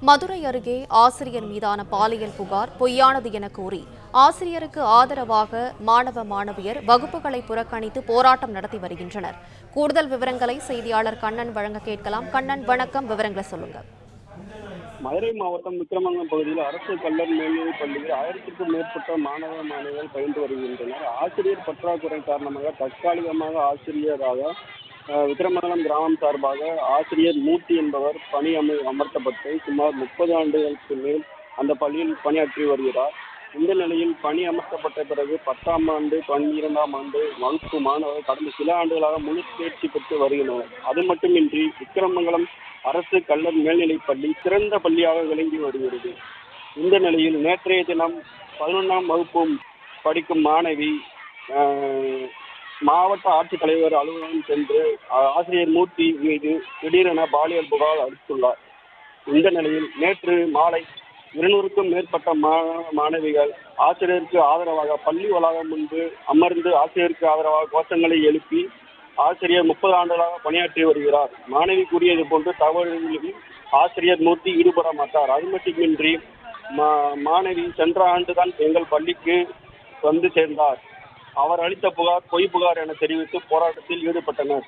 மதுரை அருகே ஆசிரியர் மீதான பாலியல் புகார் பொய்யானது என கூறி ஆசிரியருக்கு ஆதரவாக மாணவ மாணவியர் வகுப்புகளை புறக்கணித்து போராட்டம் நடத்தி வருகின்றனர். கூடுதல் விவரங்களை செய்தியாளர் கண்ணன் வழங்க கேட்கலாம். கண்ணன், வணக்கம். விவரங்களை சொல்லுங்க. மதுரை மாவட்டம் விக்கிரமங்கலம் பகுதியில் அரசு கல்லூரி மேல்நிலைப் பள்ளியில் 1000க்கும் மேற்பட்ட மாணவ மாணவிகள் பயின்று வருகின்றனர். ஆசிரியர் பற்றாக்குறை காரணமாக தற்காலிகமாக ஆசிரியராக விக்கிரமங்கலம் கிராமம் சார்பாக ஆசிரியர் மூர்த்தி என்பவர் பணி அமர்த்தப்பட்டு சுமார் 30 ஆண்டுகளுக்கு மேல் அந்த பள்ளியில் பணியாற்றி வருகிறார். இந்த நிலையில் பணி அமர்த்தப்பட்ட பிறகு 10ஆம் ஆண்டு 12ஆம் ஆண்டு வகுப்பு மாணவர்கள் கடந்த சில ஆண்டுகளாக முழு தேர்ச்சி பெற்று வருகின்றனர். அது மட்டுமின்றி விக்கிரமங்கலம் அரசு கல்லூரி மேல்நிலைப் பள்ளி சிறந்த பள்ளியாக விளங்கி வருகிறது. இந்த நிலையில் நேற்றைய தினம் 11ஆம் வகுப்பு படிக்கும் மாணவி மாவட்ட ஆட்சித்தலைவர் அலுவலகம் சென்று ஆசிரியர் மூர்த்தி மீது திடீரென பாலியல் புகார் அளித்துள்ளார். இந்த நிலையில் நேற்று மாலை 200க்கும் மேற்பட்ட மாணவிகள் ஆசிரியருக்கு ஆதரவாக பள்ளி வளாகம் முன்பு அமர்ந்து ஆசிரியருக்கு ஆதரவாக கோஷங்களை எழுப்பி ஆசிரியர் 30 ஆண்டுகளாக பணியாற்றி வருகிறார். மாணவி கூறியது போன்று தவறுகளில் ஆசிரியர் மூர்த்தி ஈடுபட மாட்டார். அது மட்டுமின்றி மாணவி சென்ற ஆண்டுதான் எங்கள் பள்ளிக்கு வந்து சேர்ந்தார். அவர் அளித்த புகார் பொய் புகார் என தெரிவித்து போராட்டத்தில் ஈடுபட்டனர்.